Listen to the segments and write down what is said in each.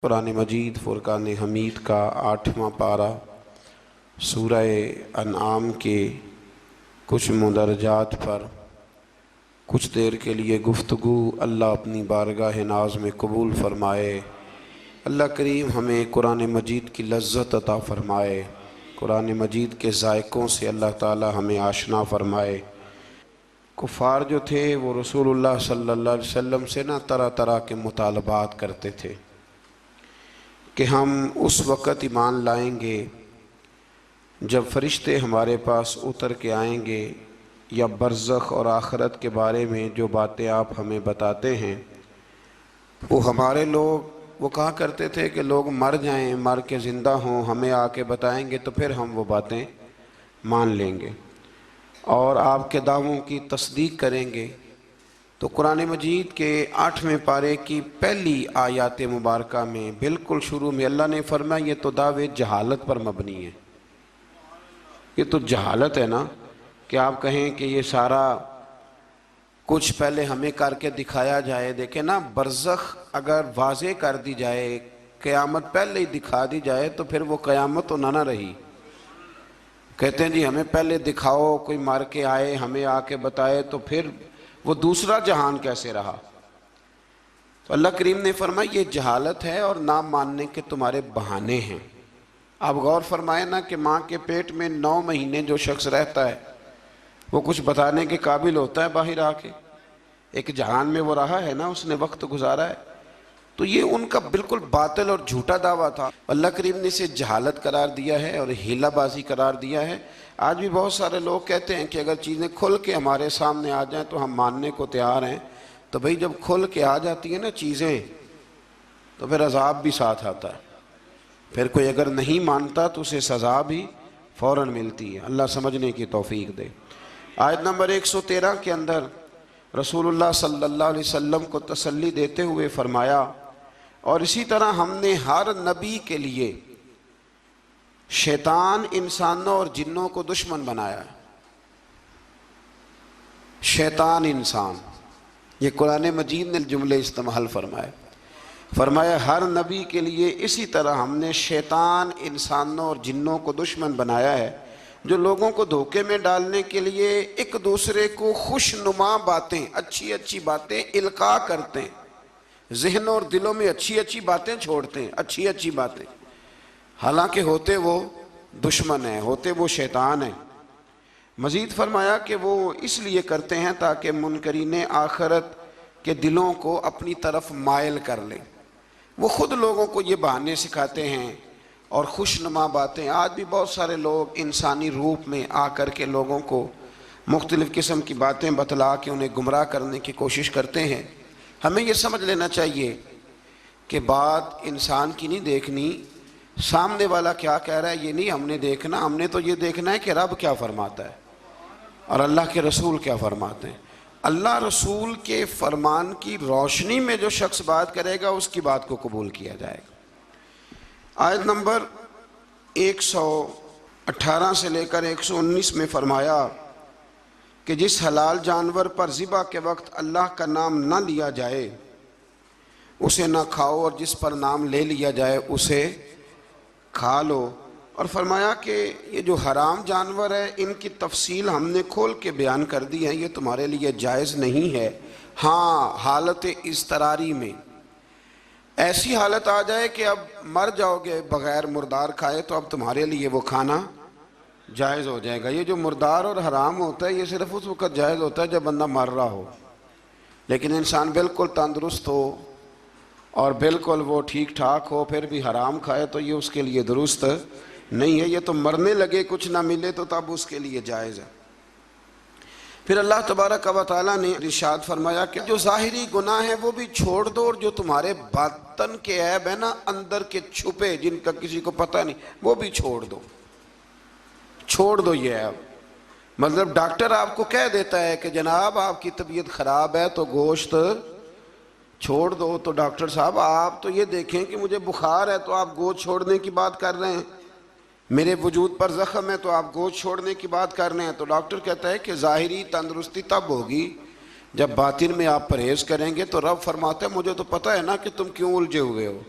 قرآن مجید فرقان حمید کا 8واں پارہ سورہ انعام کے کچھ مندرجات پر کچھ دیر کے لیے گفتگو اللہ اپنی بارگاہ ناز میں قبول فرمائے۔ اللہ کریم ہمیں قرآن مجید کی لذت عطا فرمائے، قرآن مجید کے ذائقوں سے اللہ تعالی ہمیں آشنا فرمائے۔ کفار جو تھے وہ رسول اللہ صلی اللہ علیہ وسلم سے طرح طرح کے مطالبات کرتے تھے کہ ہم اس وقت ایمان لائیں گے جب فرشتے ہمارے پاس اتر کے آئیں گے، یا برزخ اور آخرت کے بارے میں جو باتیں آپ ہمیں بتاتے ہیں وہ ہمارے لوگ وہ کہا کرتے تھے کہ لوگ مر جائیں، مر کے زندہ ہوں، ہمیں آ کے بتائیں گے تو پھر ہم وہ باتیں مان لیں گے اور آپ کے دعووں کی تصدیق کریں گے۔ تو قرآن مجید کے 8ویں پارے کی پہلی آیات مبارکہ میں بالکل شروع میں اللہ نے فرمایا یہ تو دعوے جہالت پر مبنی ہے۔ یہ تو جہالت ہے نا کہ آپ کہیں کہ یہ سارا کچھ پہلے ہمیں کر کے دکھایا جائے۔ دیکھیں نا، برزخ اگر واضح کر دی جائے، قیامت پہلے ہی دکھا دی جائے تو پھر وہ قیامت تو نہ رہی۔ کہتے ہیں جی ہمیں پہلے دکھاؤ، کوئی مار کے آئے ہمیں آ کے بتائے تو پھر وہ دوسرا جہان کیسے رہا؟ تو اللہ کریم نے فرمایا یہ جہالت ہے اور نہ ماننے کے تمہارے بہانے ہیں۔ آپ غور فرمائیں نا کہ ماں کے پیٹ میں 9 مہینے جو شخص رہتا ہے وہ کچھ بتانے کے قابل ہوتا ہے باہر آ کے؟ ایک جہان میں وہ رہا ہے نا، اس نے وقت گزارا ہے۔ تو یہ ان کا بالکل باطل اور جھوٹا دعویٰ تھا۔ اللہ کریم نے اسے جہالت قرار دیا ہے اور ہیلہ بازی قرار دیا ہے۔ آج بھی بہت سارے لوگ کہتے ہیں کہ اگر چیزیں کھل کے ہمارے سامنے آ جائیں تو ہم ماننے کو تیار ہیں۔ تو بھئی جب کھل کے آ جاتی ہیں نا چیزیں تو پھر عذاب بھی ساتھ آتا ہے، پھر کوئی اگر نہیں مانتا تو اسے سزا بھی فوراً ملتی ہے۔ اللہ سمجھنے کی توفیق دے۔ آیت نمبر 113 کے اندر رسول اللہ صلی اللہ علیہ وسلم کو تسلی دیتے ہوئے فرمایا، اور اسی طرح ہم نے ہر نبی کے لیے شیطان انسانوں اور جنوں کو دشمن بنایا ہے۔ شیطان انسان، یہ قرآن مجید نے جملے استعمال فرمایا ہر نبی کے لیے اسی طرح ہم نے شیطان انسانوں اور جنوں کو دشمن بنایا ہے، جو لوگوں کو دھوکے میں ڈالنے کے لیے ایک دوسرے کو خوشنما باتیں، اچھی اچھی باتیں القاء کرتے ہیں، ذہنوں اور دلوں میں اچھی اچھی باتیں چھوڑتے ہیں، اچھی اچھی باتیں، حالانکہ ہوتے وہ دشمن ہیں، ہوتے وہ شیطان ہیں۔ مزید فرمایا کہ وہ اس لیے کرتے ہیں تاکہ منکرین آخرت کے دلوں کو اپنی طرف مائل کر لیں۔ وہ خود لوگوں کو یہ بہانے سکھاتے ہیں اور خوشنما باتیں۔ آج بھی بہت سارے لوگ انسانی روپ میں آ کر کے لوگوں کو مختلف قسم کی باتیں بتلا کے انہیں گمراہ کرنے کی کوشش کرتے ہیں۔ ہمیں یہ سمجھ لینا چاہیے کہ بات انسان کی نہیں دیکھنی، سامنے والا کیا کہہ رہا ہے یہ نہیں ہم نے دیکھنا، ہم نے تو یہ دیکھنا ہے کہ رب کیا فرماتا ہے اور اللہ کے رسول کیا فرماتے ہیں۔ اللہ رسول کے فرمان کی روشنی میں جو شخص بات کرے گا اس کی بات کو قبول کیا جائے گا۔ آیت نمبر 118 سے لے کر 119 میں فرمایا کہ جس حلال جانور پر ذبح کے وقت اللہ کا نام نہ لیا جائے اسے نہ کھاؤ، اور جس پر نام لے لیا جائے اسے کھا لو۔ اور فرمایا کہ یہ جو حرام جانور ہے ان کی تفصیل ہم نے کھول کے بیان کر دی ہے، یہ تمہارے لیے جائز نہیں ہے۔ ہاں، حالت اضطراری میں ایسی حالت آ جائے کہ اب مر جاؤ گے بغیر مردار کھائے تو اب تمہارے لیے وہ کھانا جائز ہو جائے گا۔ یہ جو مردار اور حرام ہوتا ہے یہ صرف اس وقت جائز ہوتا ہے جب بندہ مر رہا ہو، لیکن انسان بالکل تندرست ہو اور بالکل وہ ٹھیک ٹھاک ہو پھر بھی حرام کھائے تو یہ اس کے لیے درست نہیں ہے۔ یہ تو مرنے لگے کچھ نہ ملے تو تب اس کے لیے جائز ہے۔ پھر اللہ تبارک و تعالیٰ نے ارشاد فرمایا کہ جو ظاہری گناہ ہیں وہ بھی چھوڑ دو، اور جو تمہارے باطن کے عیب ہیں نا، اندر کے چھپے جن کا کسی کو پتہ نہیں، وہ بھی چھوڑ دو۔ چھوڑ دو یہ عیب، مطلب ڈاکٹر آپ کو کہہ دیتا ہے کہ جناب آپ کی طبیعت خراب ہے تو گوشت چھوڑ دو، تو ڈاکٹر صاحب آپ تو یہ دیکھیں کہ مجھے بخار ہے تو آپ گوشت چھوڑنے کی بات کر رہے ہیں، میرے وجود پر زخم ہے تو آپ گوشت چھوڑنے کی بات کر رہے ہیں۔ تو ڈاکٹر کہتا ہے کہ ظاہری تندرستی تب ہوگی جب باطن میں آپ پرہیز کریں گے۔ تو رب فرماتا ہے مجھے تو پتہ ہے نا کہ تم کیوں الجھے ہوئے ہو،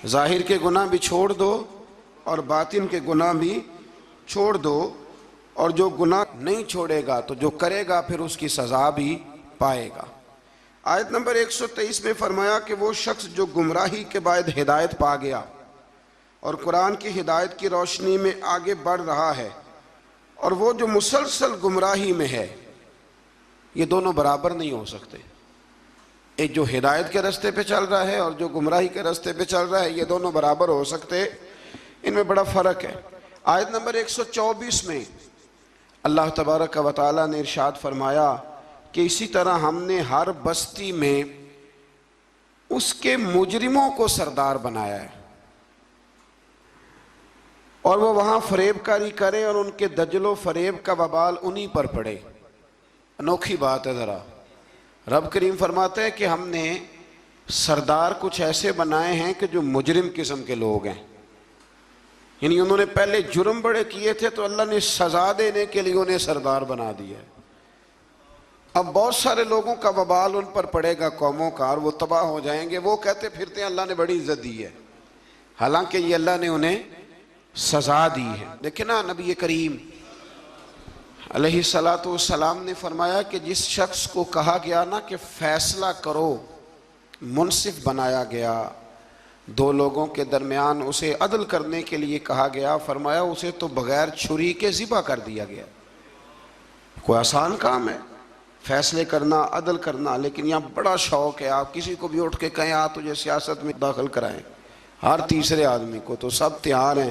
ظاہر کے گناہ بھی چھوڑ دو اور باطن کے گناہ بھی چھوڑ دو، اور جو گناہ نہیں چھوڑے گا تو جو کرے گا پھر اس کی سزا بھی پائے گا۔ آیت نمبر 123 میں فرمایا کہ وہ شخص جو گمراہی کے بعد ہدایت پا گیا اور قرآن کی ہدایت کی روشنی میں آگے بڑھ رہا ہے، اور وہ جو مسلسل گمراہی میں ہے، یہ دونوں برابر نہیں ہو سکتے۔ ایک جو ہدایت کے راستے پہ چل رہا ہے اور جو گمراہی کے راستے پہ چل رہا ہے، یہ دونوں برابر ہو سکتے، ان میں بڑا فرق ہے۔ آیت نمبر 124 میں اللہ تبارک و تعالیٰ نے ارشاد فرمایا کہ اسی طرح ہم نے ہر بستی میں اس کے مجرموں کو سردار بنایا ہے، اور وہ وہاں فریب کاری کریں اور ان کے دجل و فریب کا وبال انہی پر پڑے۔ انوکھی بات ہے ذرا۔ رب کریم فرماتے ہیں کہ ہم نے سردار کچھ ایسے بنائے ہیں کہ جو مجرم قسم کے لوگ ہیں، یعنی انہوں نے پہلے جرم بڑے کیے تھے تو اللہ نے سزا دینے کے لیے انہیں سردار بنا دیا ہے۔ اب بہت سارے لوگوں کا وبال ان پر پڑے گا، قوموں کا، اور وہ تباہ ہو جائیں گے۔ وہ کہتے پھرتے ہیں اللہ نے بڑی عزت دی ہے، حالانکہ یہ اللہ نے انہیں سزا دی ہے۔ دیکھیں نا، نبی کریم علیہ السلام نے فرمایا کہ جس شخص کو کہا گیا نا کہ فیصلہ کرو، منصف بنایا گیا، دو لوگوں کے درمیان اسے عدل کرنے کے لیے کہا گیا، فرمایا اسے تو بغیر چھری کے ذبح کر دیا گیا۔ کوئی آسان کام ہے فیصلے کرنا، عدل کرنا، لیکن یہاں بڑا شوق ہے، آپ کسی کو بھی اٹھ کے کہیں تجھے سیاست میں داخل کرائیں، ہر تیسرے آدمی کو، تو سب تیار ہیں،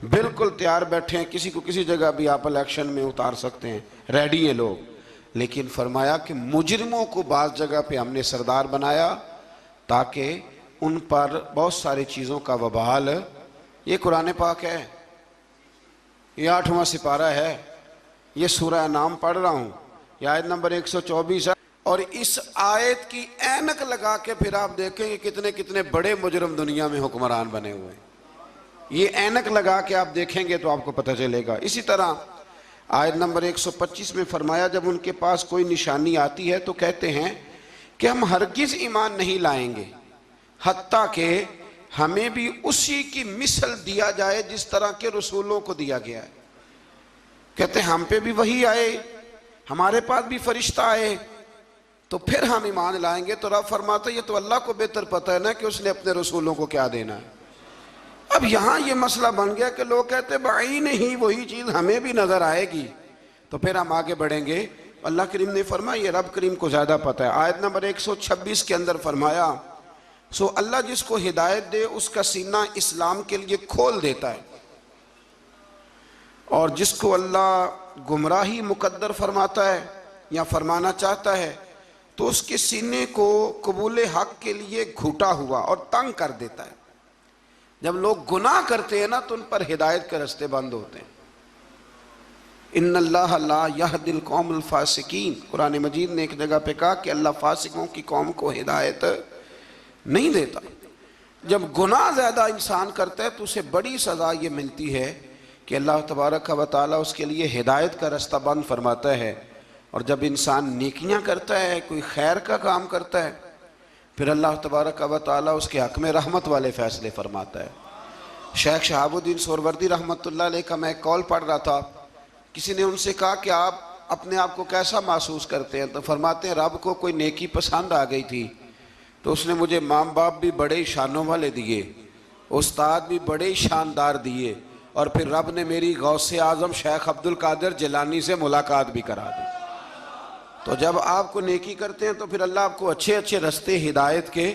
بالکل تیار بیٹھے ہیں، کسی کو کسی جگہ بھی آپ الیکشن میں اتار سکتے ہیں، ریڈی ہیں لوگ۔ لیکن فرمایا کہ مجرموں کو بعض جگہ پہ ہم نے سردار بنایا تاکہ ان پر بہت ساری چیزوں کا وبال۔ یہ قرآن پاک ہے، یہ 8واں سپارہ ہے، یہ سورہ انعام پڑھ رہا ہوں، یہ آیت نمبر 124 ہے، اور اس آیت کی اینک لگا کے پھر آپ دیکھیں کہ کتنے کتنے بڑے مجرم دنیا میں حکمران بنے ہوئے ہیں۔ یہ اینک لگا کے آپ دیکھیں گے تو آپ کو پتہ چلے گا۔ اسی طرح آیت نمبر 125 میں فرمایا جب ان کے پاس کوئی نشانی آتی ہے تو کہتے ہیں کہ ہم ہرگز ایمان نہیں لائیں گے حتیٰ کہ ہمیں بھی اسی کی مثل دیا جائے جس طرح کے رسولوں کو دیا گیا ہے۔ کہتے ہیں ہم پہ بھی وحی آئے، ہمارے پاس بھی فرشتہ آئے تو پھر ہم ایمان لائیں گے۔ تو رب فرماتا ہے یہ تو اللہ کو بہتر پتہ ہے نا کہ اس نے اپنے رسولوں کو کیا دینا ہے۔ اب یہاں یہ مسئلہ بن گیا کہ لوگ کہتے ہیں بعین ہی وہی چیز ہمیں بھی نظر آئے گی تو پھر ہم آگے بڑھیں گے۔ اللہ کریم نے فرمایا یہ رب کریم کو زیادہ پتہ ہے۔ آیت نمبر 126 کے اندر فرمایا سو اللہ جس کو ہدایت دے اس کا سینہ اسلام کے لیے کھول دیتا ہے، اور جس کو اللہ گمراہی مقدر فرماتا ہے یا فرمانا چاہتا ہے تو اس کے سینے کو قبول حق کے لیے گھٹا ہوا اور تنگ کر دیتا ہے۔ جب لوگ گناہ کرتے ہیں نا تو ان پر ہدایت کے راستے بند ہوتے ہیں۔ ان اللہ لا یہدی القوم الفاسقین، قرآن مجید نے ایک جگہ پہ کہا کہ اللہ فاسقوں کی قوم کو ہدایت نہیں دیتا۔ جب گناہ زیادہ انسان کرتا ہے تو اسے بڑی سزا یہ ملتی ہے کہ اللہ تبارک و تعالیٰ اس کے لیے ہدایت کا راستہ بند فرماتا ہے، اور جب انسان نیکیاں کرتا ہے، کوئی خیر کا کام کرتا ہے، پھر اللہ تبارک و تعالیٰ اس کے حق میں رحمت والے فیصلے فرماتا ہے۔ شیخ شہاب الدین سہروردی رحمۃ اللہ علیہ کا میں ایک کال پڑھ رہا تھا، کسی نے ان سے کہا کہ آپ اپنے آپ کو کیسا محسوس کرتے ہیں؟ تو فرماتے ہیں رب کو کوئی نیکی پسند آ گئی تھی تو اس نے مجھے ماں باپ بھی بڑے شانوں والے دیے، استاد بھی بڑے شاندار دیے، اور پھر رب نے میری غوث اعظم شیخ عبد القادر جیلانی سے ملاقات بھی کرا دی۔ تو جب آپ کو نیکی کرتے ہیں تو پھر اللہ آپ کو اچھے اچھے رستے ہدایت کے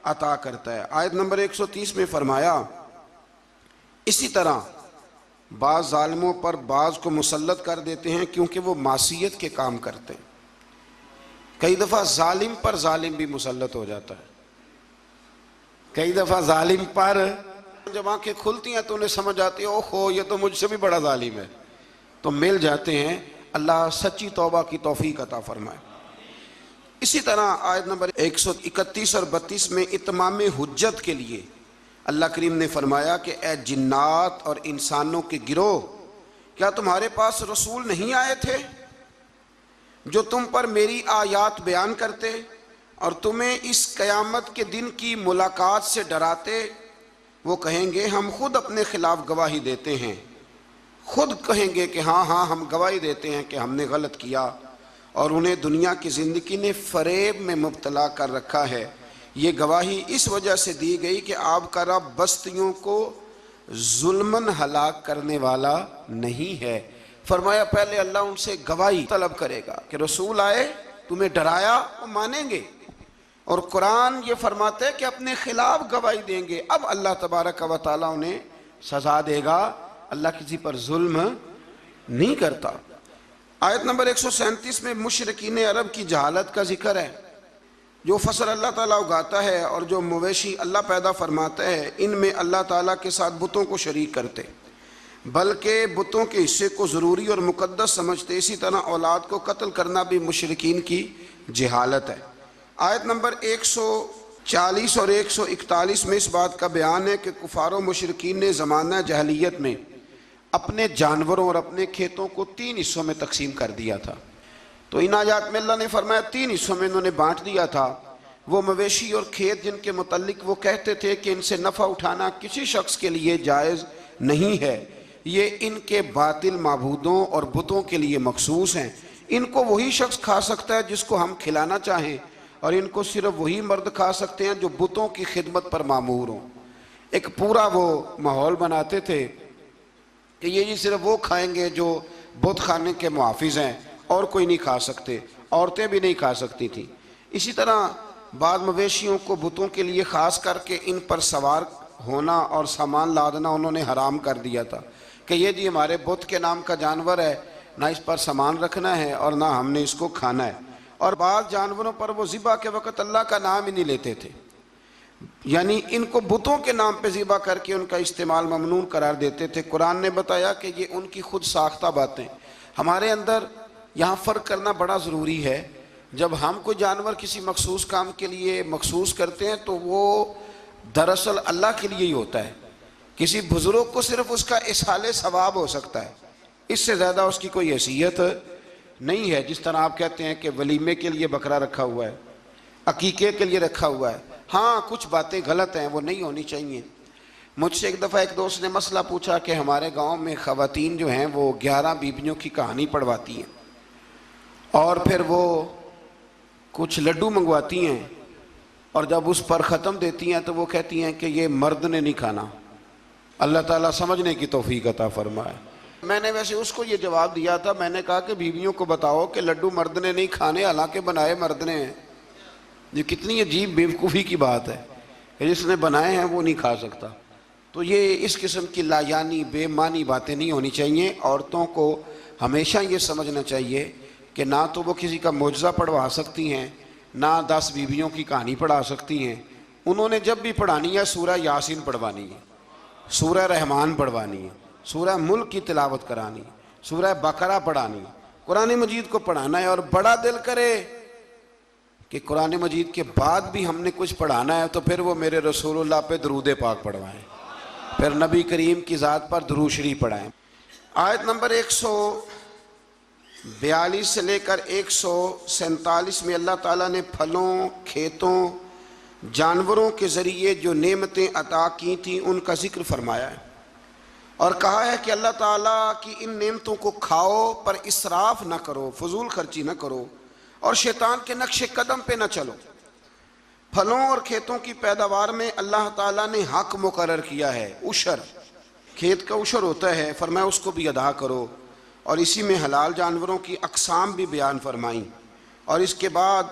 عطا کرتا ہے۔ آیت نمبر 130 میں فرمایا اسی طرح بعض ظالموں پر بعض کو مسلط کر دیتے ہیں کیونکہ وہ معصیت کے کام کرتے ہیں۔ کئی دفعہ ظالم پر ظالم بھی مسلط ہو جاتا ہے، کئی دفعہ ظالم پر جب آنکھیں کھلتی ہیں تو انہیں سمجھ آتی ہے اوہو یہ تو مجھ سے بھی بڑا ظالم ہے، تو مل جاتے ہیں۔ اللہ سچی توبہ کی توفیق عطا فرمائے۔ اسی طرح آیت نمبر 131 اور 32 میں اتمام حجت کے لیے اللہ کریم نے فرمایا کہ اے جنات اور انسانوں کے گروہ، کیا تمہارے پاس رسول نہیں آئے تھے جو تم پر میری آیات بیان کرتے اور تمہیں اس قیامت کے دن کی ملاقات سے ڈراتے وہ کہیں گے ہم خود اپنے خلاف گواہی دیتے ہیں، خود کہیں گے کہ ہاں ہاں ہم گواہی دیتے ہیں کہ ہم نے غلط کیا، اور انہیں دنیا کی زندگی نے فریب میں مبتلا کر رکھا ہے۔ یہ گواہی اس وجہ سے دی گئی کہ آپ کا رب بستیوں کو ظلماً ہلاک کرنے والا نہیں ہے۔ فرمایا پہلے اللہ ان سے گواہی طلب کرے گا کہ رسول آئے، تمہیں ڈرایا، وہ مانیں گے، اور قرآن یہ فرماتا ہے کہ اپنے خلاف گواہی دیں گے۔ اب اللہ تبارک و تعالیٰ انہیں سزا دے گا، اللہ کسی پر ظلم نہیں کرتا۔ آیت نمبر 137 میں مشرکین عرب کی جہالت کا ذکر ہے۔ جو فصل اللہ تعالیٰ اگاتا ہے اور جو مویشی اللہ پیدا فرماتا ہے، ان میں اللہ تعالیٰ کے ساتھ بتوں کو شریک کرتے، بلکہ بتوں کے حصے کو ضروری اور مقدس سمجھتے۔ اسی طرح اولاد کو قتل کرنا بھی مشرکین کی جہالت ہے۔ آیت نمبر 140 اور 141 میں اس بات کا بیان ہے کہ کفار و مشرکین نے زمانہ جاہلیت میں اپنے جانوروں اور اپنے کھیتوں کو 3 حصوں میں تقسیم کر دیا تھا۔ تو ان آیات میں اللہ نے فرمایا 3 حصوں میں انہوں نے بانٹ دیا تھا۔ وہ مویشی اور کھیت جن کے متعلق وہ کہتے تھے کہ ان سے نفع اٹھانا کسی شخص کے لیے جائز نہیں ہے، یہ ان کے باطل معبودوں اور بتوں کے لیے مخصوص ہیں، ان کو وہی شخص کھا سکتا ہے جس کو ہم کھلانا چاہیں، اور ان کو صرف وہی مرد کھا سکتے ہیں جو بتوں کی خدمت پر مامور ہوں۔ ایک پورا وہ ماحول بناتے تھے کہ یہ جی صرف وہ کھائیں گے جو بت خانے کے محافظ ہیں، اور کوئی نہیں کھا سکتے، عورتیں بھی نہیں کھا سکتی تھیں۔ اسی طرح بعض مویشیوں کو بتوں کے لیے خاص کر کے ان پر سوار ہونا اور سامان لادنا انہوں نے حرام کر دیا تھا کہ یہ جی ہمارے بت کے نام کا جانور ہے، نہ اس پر سامان رکھنا ہے اور نہ ہم نے اس کو کھانا ہے۔ اور بعض جانوروں پر وہ ذبح کے وقت اللہ کا نام ہی نہیں لیتے تھے، یعنی ان کو بتوں کے نام پہ ذبح کر کے ان کا استعمال ممنوع قرار دیتے تھے۔ قرآن نے بتایا کہ یہ ان کی خود ساختہ باتیں۔ ہمارے اندر یہاں فرق کرنا بڑا ضروری ہے۔ جب ہم کوئی جانور کسی مخصوص کام کے لیے مخصوص کرتے ہیں تو وہ دراصل اللہ کے لیے ہی ہوتا ہے۔ کسی بزرگ کو صرف اس کا اصحال ثواب ہو سکتا ہے، اس سے زیادہ اس کی کوئی حیثیت نہیں ہے۔ جس طرح آپ کہتے ہیں کہ ولیمے کے لیے بکرا رکھا ہوا ہے، عقیقے کے لیے رکھا ہوا ہے، ہاں کچھ باتیں غلط ہیں، وہ نہیں ہونی چاہیے۔ مجھ سے ایک دفعہ ایک دوست نے مسئلہ پوچھا کہ ہمارے گاؤں میں خواتین جو ہیں وہ 11 بیبیوں کی کہانی پڑھواتی ہیں، اور پھر وہ کچھ لڈو منگواتی ہیں، اور جب اس پر ختم دیتی ہیں تو وہ کہتی ہیں کہ یہ مرد نے نہیں کھانا۔ اللہ تعالیٰ سمجھنے کی توفیق عطا فرمائے۔ میں نے ویسے اس کو یہ جواب دیا تھا، میں نے کہا کہ بیویوں کو بتاؤ کہ لڈو مرد نے نہیں کھانے، حالانکہ بنائے مرد نے ہیں۔ یہ کتنی عجیب بیوقوفی کی بات ہے کہ جس نے بنائے ہیں وہ نہیں کھا سکتا۔ تو یہ اس قسم کی لایانی بے معنی باتیں نہیں ہونی چاہیے۔ عورتوں کو ہمیشہ یہ سمجھنا چاہیے کہ نہ تو وہ کسی کا معجزہ پڑھوا سکتی ہیں، نہ 10 بیویوں کی کہانی پڑھا سکتی ہیں۔ انہوں نے جب بھی پڑھانی ہے سورہ یاسین پڑھوانی ہے، سورہ رحمان پڑھوانی ہے، سورہ ملک کی تلاوت کرانی ہے، سورہ بقرہ پڑھانی ہے، قرآن مجید کو پڑھانا ہے۔ اور بڑا دل کرے کہ قرآن مجید کے بعد بھی ہم نے کچھ پڑھانا ہے تو پھر وہ میرے رسول اللہ پہ درود پاک پڑھوائیں، پھر نبی کریم کی ذات پر درود شریف پڑھائیں۔ آیت نمبر 142 سے لے کر 147 میں اللہ تعالیٰ نے پھلوں، کھیتوں، جانوروں کے ذریعے جو نعمتیں عطا کی تھیں ان کا ذکر فرمایا ہے، اور کہا ہے کہ اللہ تعالیٰ کی ان نعمتوں کو کھاؤ پر اسراف نہ کرو، فضول خرچی نہ کرو، اور شیطان کے نقش قدم پہ نہ چلو۔ پھلوں اور کھیتوں کی پیداوار میں اللہ تعالیٰ نے حق مقرر کیا ہے، عشر، کھیت کا عشر ہوتا ہے، فرمایا اس کو بھی ادا کرو، اور اسی میں حلال جانوروں کی اقسام بھی بیان فرمائیں، اور اس کے بعد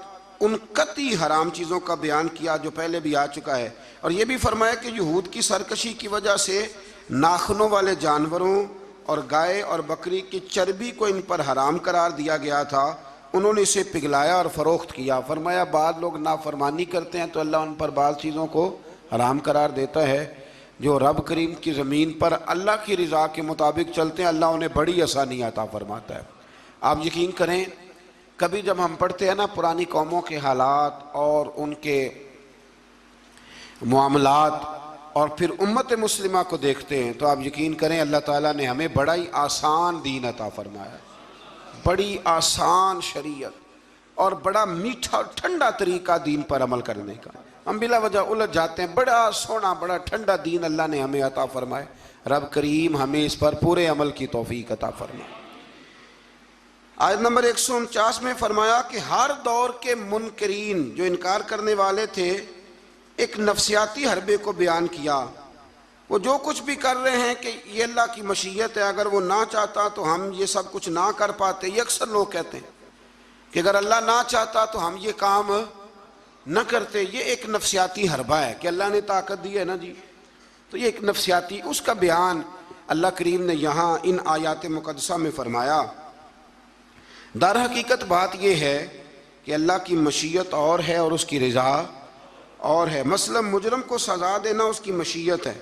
ان قطعی حرام چیزوں کا بیان کیا جو پہلے بھی آ چکا ہے۔ اور یہ بھی فرمایا کہ یہود کی سرکشی کی وجہ سے ناخنوں والے جانوروں اور گائے اور بکری کی چربی کو ان پر حرام قرار دیا گیا تھا، انہوں نے اسے پگھلایا اور فروخت کیا۔ فرمایا بعض لوگ نافرمانی کرتے ہیں تو اللہ ان پر بعض چیزوں کو حرام قرار دیتا ہے۔ جو رب کریم کی زمین پر اللہ کی رضا کے مطابق چلتے ہیں اللہ انہیں بڑی آسانی عطا فرماتا ہے۔ آپ یقین کریں کبھی جب ہم پڑھتے ہیں نا پرانی قوموں کے حالات اور ان کے معاملات اور پھر امت مسلمہ کو دیکھتے ہیں تو آپ یقین کریں اللہ تعالیٰ نے ہمیں بڑا ہی آسان دین عطا فرمایا، بڑی آسان شریعت اور بڑا میٹھا ٹھنڈا طریقہ دین پر عمل کرنے کا۔ ہم بلا وجہ الجھ جاتے ہیں۔ بڑا سونا بڑا ٹھنڈا دین اللہ نے ہمیں عطا فرمائے، رب کریم ہمیں اس پر پورے عمل کی توفیق عطا فرمائے۔ آیت نمبر 149 میں فرمایا کہ ہر دور کے منکرین جو انکار کرنے والے تھے ایک نفسیاتی حربے کو بیان کیا۔ وہ جو کچھ بھی کر رہے ہیں کہ یہ اللہ کی مشیت ہے، اگر وہ نہ چاہتا تو ہم یہ سب کچھ نہ کر پاتے۔ یہ اکثر لوگ کہتے ہیں کہ اگر اللہ نہ چاہتا تو ہم یہ کام نہ کرتے۔ یہ ایک نفسیاتی حربہ ہے کہ اللہ نے طاقت دی ہے نا جی، تو یہ ایک نفسیاتی، اس کا بیان اللہ کریم نے یہاں ان آیات مقدسہ میں فرمایا۔ در حقیقت بات یہ ہے کہ اللہ کی مشیت اور ہے اور اس کی رضا اور ہے۔ مثلا مجرم کو سزا دینا اس کی مشیت ہے،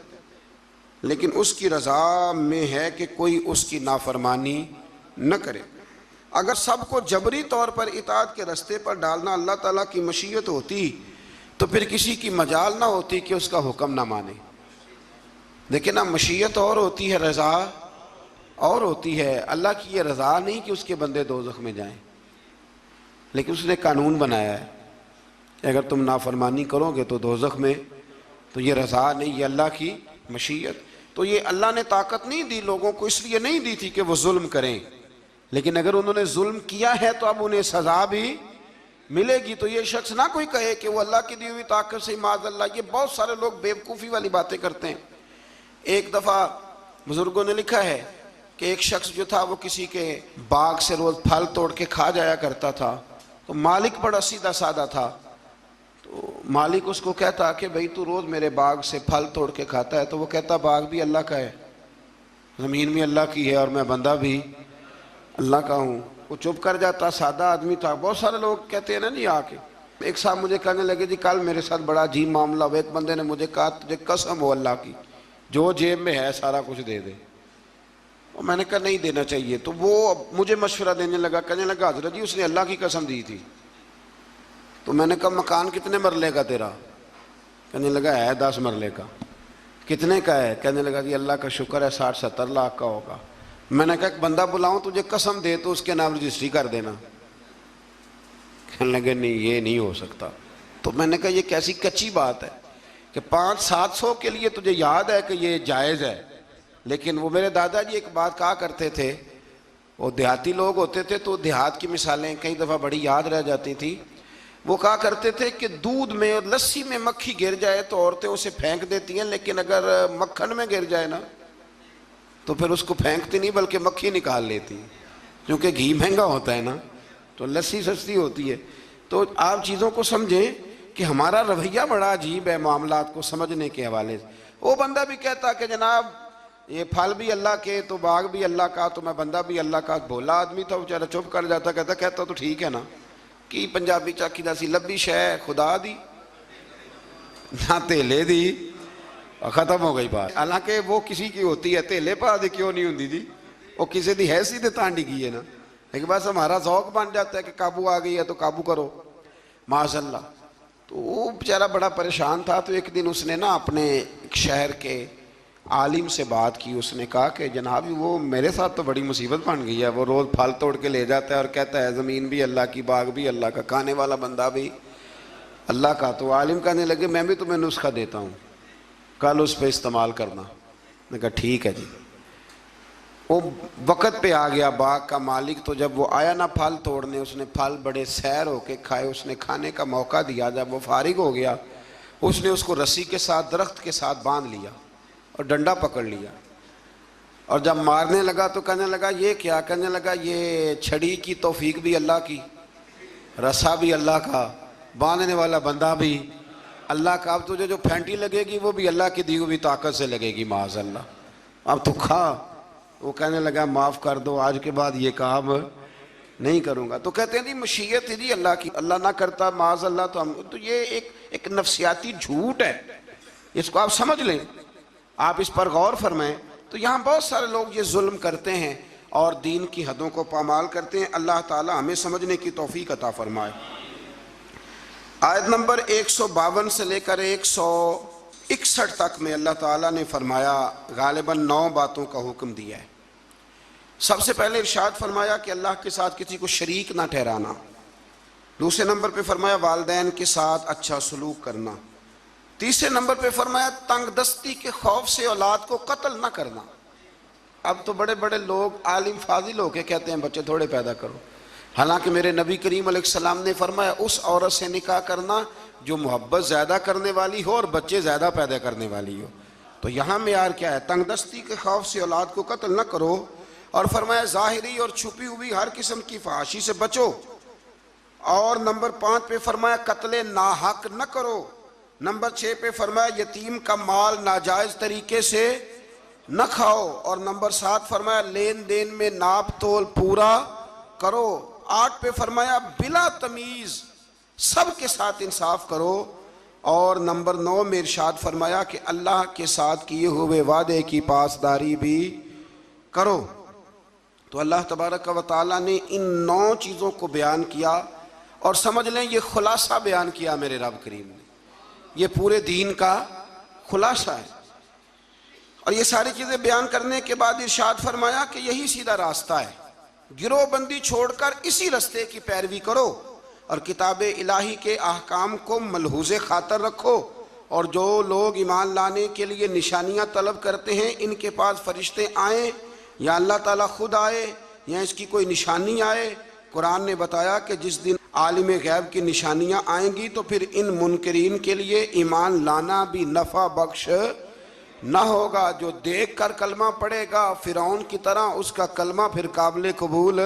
لیکن اس کی رضا میں ہے کہ کوئی اس کی نافرمانی نہ کرے۔ اگر سب کو جبری طور پر اطاعت کے رستے پر ڈالنا اللہ تعالیٰ کی مشیت ہوتی تو پھر کسی کی مجال نہ ہوتی کہ اس کا حکم نہ مانے۔ لیکن نا مشیت اور ہوتی ہے، رضا اور ہوتی ہے۔ اللہ کی یہ رضا نہیں کہ اس کے بندے دوزخ میں جائیں، لیکن اس نے قانون بنایا ہے کہ اگر تم نافرمانی کرو گے تو دوزخ میں، تو یہ رضا نہیں، یہ اللہ کی مشیت۔ تو یہ اللہ نے طاقت نہیں دی لوگوں کو، اس لیے نہیں دی تھی کہ وہ ظلم کریں، لیکن اگر انہوں نے ظلم کیا ہے تو اب انہیں سزا بھی ملے گی۔ تو یہ شخص نہ کوئی کہے کہ وہ اللہ کی دی ہوئی طاقت سے معاذ اللہ، یہ بہت سارے لوگ بیوقوفی والی باتیں کرتے ہیں۔ ایک دفعہ بزرگوں نے لکھا ہے کہ ایک شخص جو تھا وہ کسی کے باغ سے روز پھل توڑ کے کھا جایا کرتا تھا، تو مالک بڑا سیدھا سادہ تھا، تو مالک اس کو کہتا کہ بھئی تو روز میرے باغ سے پھل توڑ کے کھاتا ہے، تو وہ کہتا باغ بھی اللہ کا ہے، زمین بھی اللہ کی ہے، اور میں بندہ بھی اللہ کا ہوں۔ وہ چپ کر جاتا، سادہ آدمی تھا۔ بہت سارے لوگ کہتے ہیں نا جی آ کے، ایک صاحب مجھے کہنے لگے جی کل میرے ساتھ بڑا عجیب معاملہ ہوا، ایک بندے نے مجھے کہا تجھے قسم ہو اللہ کی جو جیب میں ہے سارا کچھ دے دے، اور میں نے کہا نہیں دینا چاہیے۔ تو وہ مجھے مشورہ دینے لگا، کہنے لگا حضرت جی اس نے اللہ کی قسم دی تھی۔ تو میں نے کہا مکان کتنے مرلے کا تیرا؟ کہنے لگا ہے 10 مرلے کا۔ کتنے کا ہے؟ کہنے لگا جی اللہ کا شکر ہے 60-70 لاکھ کا ہوگا۔ میں نے کہا ایک بندہ بلاؤں تجھے قسم دے تو اس کے نام رجسٹری کر دینا۔ کہنے لگے نہیں یہ نہیں ہو سکتا۔ تو میں نے کہا یہ کیسی کچی بات ہے کہ 500-700 کے لیے تجھے یاد ہے کہ یہ جائز ہے، لیکن وہ میرے دادا جی ایک بات کہا کرتے تھے، وہ دیہاتی لوگ ہوتے تھے تو دیہات کی مثالیں کئی دفعہ بڑی یاد رہ جاتی تھی۔ وہ کہا کرتے تھے کہ دودھ میں اور لسی میں مکھی گر جائے تو عورتیں اسے پھینک دیتی ہیں، لیکن اگر مکھن میں گر جائے نا تو پھر اس کو پھینکتی نہیں بلکہ مکھی نکال لیتی، کیونکہ گھی مہنگا ہوتا ہے نا، تو لسی سستی ہوتی ہے۔ تو آپ چیزوں کو سمجھیں کہ ہمارا رویہ بڑا عجیب ہے معاملات کو سمجھنے کے حوالے سے۔ وہ بندہ بھی کہتا کہ جناب یہ پھل بھی اللہ کے تو باغ بھی اللہ کا تو میں بندہ بھی اللہ کا۔ بھولا آدمی تھا بیچارہ، چپ کر جاتا، کہتا تو ٹھیک ہے نا، کی پنجابی چاکی دا سی لبی شے خدا دی نہ تیلے دی، ختم ہو گئی بات۔ حالانکہ وہ کسی کی ہوتی ہے، تیلے پا دی کیوں نہیں ہوندی جی، وہ کسی دی حیثیت تانڈی کی ہے نا، لیکن بس ہمارا ذوق بن جاتا ہے کہ قابو آ گئی ہے تو قابو کرو معاذ اللہ۔ تو وہ بیچارہ بڑا پریشان تھا، تو ایک دن اس نے نا اپنے ایک شہر کے عالم سے بات کی۔ اس نے کہا کہ جناب وہ میرے ساتھ تو بڑی مصیبت بن گئی ہے، وہ روز پھل توڑ کے لے جاتا ہے اور کہتا ہے زمین بھی اللہ کی، باغ بھی اللہ کا، کھانے والا بندہ بھی اللہ کا۔ تو عالم کہنے لگے میں بھی تمہیں نسخہ دیتا ہوں، کل اس پہ استعمال کرنا۔ میں کہا ٹھیک ہے جی۔ وہ وقت پہ آ گیا باغ کا مالک، تو جب وہ آیا نا پھل توڑنے، اس نے پھل بڑے سیر ہو کے کھائے، اس نے کھانے کا موقع دیا۔ جب وہ فارغ ہو گیا اس نے اس کو رسی کے ساتھ درخت کے ساتھ باندھ لیا اور ڈنڈا پکڑ لیا، اور جب مارنے لگا تو کہنے لگا یہ کیا؟ کہنے لگا یہ چھڑی کی توفیق بھی اللہ کی، رسا بھی اللہ کا، باندھنے والا بندہ بھی اللہ کا، اب تجھے جو پھینٹی لگے گی وہ بھی اللہ کی دی ہوئی طاقت سے لگے گی معاذ اللہ، اب تو کھا۔ وہ کہنے لگا معاف کر دو، آج کے بعد یہ کام نہیں کروں گا۔ تو کہتے ہیں جی مشیت جی اللہ کی، اللہ نہ کرتا معاذ اللہ تو ہم، تو یہ ایک نفسیاتی جھوٹ ہے، اس کو آپ سمجھ لیں، آپ اس پر غور فرمائیں۔ تو یہاں بہت سارے لوگ یہ ظلم کرتے ہیں اور دین کی حدوں کو پامال کرتے ہیں۔ اللہ تعالی ہمیں سمجھنے کی توفیق عطا فرمائے۔ آیت نمبر 152 سے لے کر 161 تک میں اللہ تعالیٰ نے فرمایا، غالباً 9 باتوں کا حکم دیا ہے۔ سب سے پہلے ارشاد فرمایا کہ اللہ کے ساتھ کسی کو شریک نہ ٹھہرانا۔ دوسرے نمبر پہ فرمایا والدین کے ساتھ اچھا سلوک کرنا۔ تیسرے نمبر پہ فرمایا تنگ دستی کے خوف سے اولاد کو قتل نہ کرنا۔ اب تو بڑے بڑے لوگ عالم فاضل ہو کے کہتے ہیں بچے تھوڑے پیدا کرو، حالانکہ میرے نبی کریم علیہ السلام نے فرمایا اس عورت سے نکاح کرنا جو محبت زیادہ کرنے والی ہو اور بچے زیادہ پیدا کرنے والی ہو۔ تو یہاں معیار کیا ہے؟ تنگ دستی کے خوف سے اولاد کو قتل نہ کرو، اور فرمایا ظاہری اور چھپی ہوئی ہر قسم کی فحاشی سے بچو، اور نمبر 5 پہ فرمایا قتل ناحق نہ کرو، نمبر 6 پہ فرمایا یتیم کا مال ناجائز طریقے سے نہ کھاؤ، اور نمبر 7 فرمایا لین دین میں ناپ تول پورا کرو، 8 پہ فرمایا بلا تمیز سب کے ساتھ انصاف کرو، اور نمبر 9 میں ارشاد فرمایا کہ اللہ کے ساتھ کیے ہوئے وعدے کی پاسداری بھی کرو۔ تو اللہ تبارک و تعالیٰ نے ان 9 چیزوں کو بیان کیا، اور سمجھ لیں یہ خلاصہ بیان کیا میرے رب کریم نے، یہ پورے دین کا خلاصہ ہے۔ اور یہ ساری چیزیں بیان کرنے کے بعد ارشاد فرمایا کہ یہی سیدھا راستہ ہے، گروہ بندی چھوڑ کر اسی راستے کی پیروی کرو، اور کتاب الہی کے احکام کو ملحوظ خاطر رکھو، اور جو لوگ ایمان لانے کے لیے نشانیاں طلب کرتے ہیں ان کے پاس فرشتے آئیں یا اللہ تعالیٰ خود آئے یا اس کی کوئی نشانی آئے، قرآن نے بتایا کہ جس دن عالم غیب کی نشانیاں آئیں گی تو پھر ان منکرین کے لیے ایمان لانا بھی نفع بخش نہ ہوگا۔ جو دیکھ کر کلمہ پڑھے گا فرعون کی طرح، اس کا کلمہ پھر قابل قبول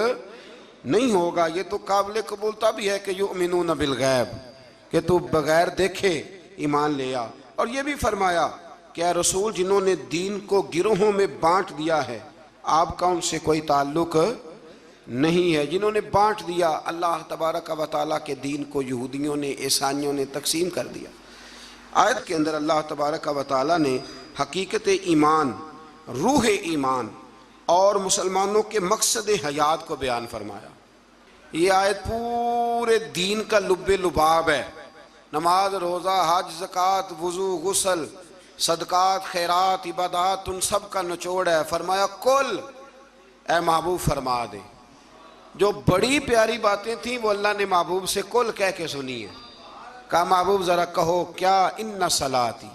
نہیں ہوگا۔ یہ تو قابل قبول تب ہی ہے کہ یؤمنون بالغیب، کہ تو بغیر دیکھے ایمان لے آ۔ اور یہ بھی فرمایا کہ اے رسول جنہوں نے دین کو گروہوں میں بانٹ دیا ہے آپ کا ان سے کوئی تعلق نہیں ہے، جنہوں نے بانٹ دیا اللہ تبارک و تعالیٰ کے دین کو، یہودیوں نے عیسائیوں نے تقسیم کر دیا۔ آیت کے اندر اللہ تبارک و تعالیٰ نے حقیقت ایمان، روح ایمان اور مسلمانوں کے مقصد حیات کو بیان فرمایا۔ یہ آیت پورے دین کا لب لباب ہے، نماز، روزہ، حج، زکوٰۃ، وضو، غسل، صدقات، خیرات، عبادات، ان سب کا نچوڑ ہے۔ فرمایا کل اے محبوب فرما دے، جو بڑی پیاری باتیں تھیں وہ اللہ نے محبوب سے کل کہہ کے سنی ہے۔ کہا محبوب ذرا کہو کیا، ان صلاتی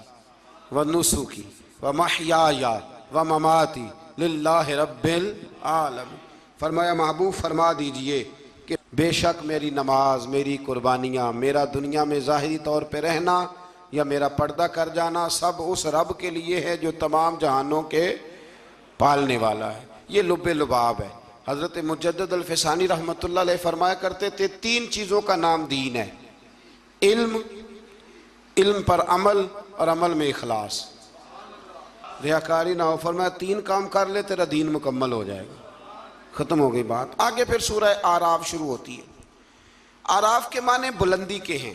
و نسکی و محیای و مماتی للہ رب العالمین۔ فرمایا محبوب فرما دیجئے کہ بے شک میری نماز، میری قربانیاں، میرا دنیا میں ظاہری طور پہ رہنا یا میرا پردہ کر جانا سب اس رب کے لیے ہے جو تمام جہانوں کے پالنے والا ہے۔ یہ لب لباب ہے۔ حضرت مجدد الفسانی رحمۃ اللہ علیہ فرمایا کرتے تھے 3 چیزوں کا نام دین ہے، علم، علم پر عمل، اور عمل میں اخلاص، ریاکاری نہ ہو۔ فرمایا 3 کام کر لے تیرا دین مکمل ہو جائے گا۔ ختم ہو گئی بات۔ آگے پھر سورہ اعراف شروع ہوتی ہے۔ اعراف کے معنی بلندی کے ہیں،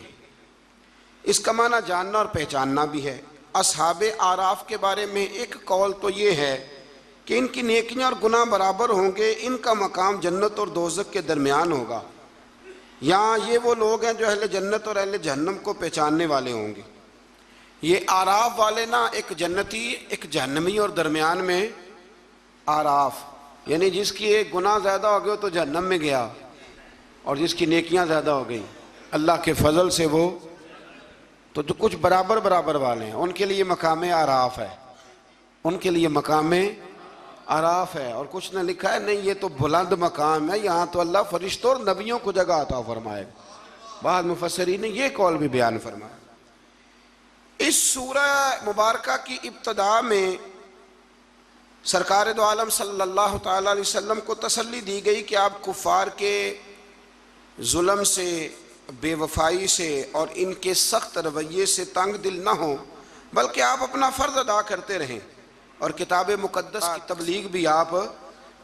اس کا معنی جاننا اور پہچاننا بھی ہے۔ اصحاب اعراف کے بارے میں ایک قول تو یہ ہے کہ ان کی نیکیاں اور گناہ برابر ہوں گے، ان کا مقام جنت اور دوزخ کے درمیان ہوگا۔ یہاں یہ وہ لوگ ہیں جو اہل جنت اور اہل جہنم کو پہچاننے والے ہوں گے۔ یہ اعراف والے نا، ایک جنتی ایک جہنمی، اور درمیان میں اعراف، یعنی جس کی ایک گناہ زیادہ ہو گئے تو جہنم میں گیا، اور جس کی نیکیاں زیادہ ہو گئی اللہ کے فضل سے وہ تو جو کچھ برابر برابر والے ہیں ان کے لیے مقام اعراف ہے، ان کے لیے مقام اعراف ہے۔ اور کچھ نے لکھا ہے نہیں یہ تو بلند مقام ہے، یہاں تو اللہ فرشتوں اور نبیوں کو جگہ عطا فرمائے۔ بعض مفسرین نے یہ قول بھی بیان فرمایا۔ اس سورہ مبارکہ کی ابتدا میں سرکار دو عالم صلی اللہ تعالیٰ علیہ وسلم کو تسلی دی گئی کہ آپ کفار کے ظلم سے، بے وفائی سے اور ان کے سخت رویے سے تنگ دل نہ ہوں، بلکہ آپ اپنا فرض ادا کرتے رہیں اور کتاب مقدس کی تبلیغ بھی آپ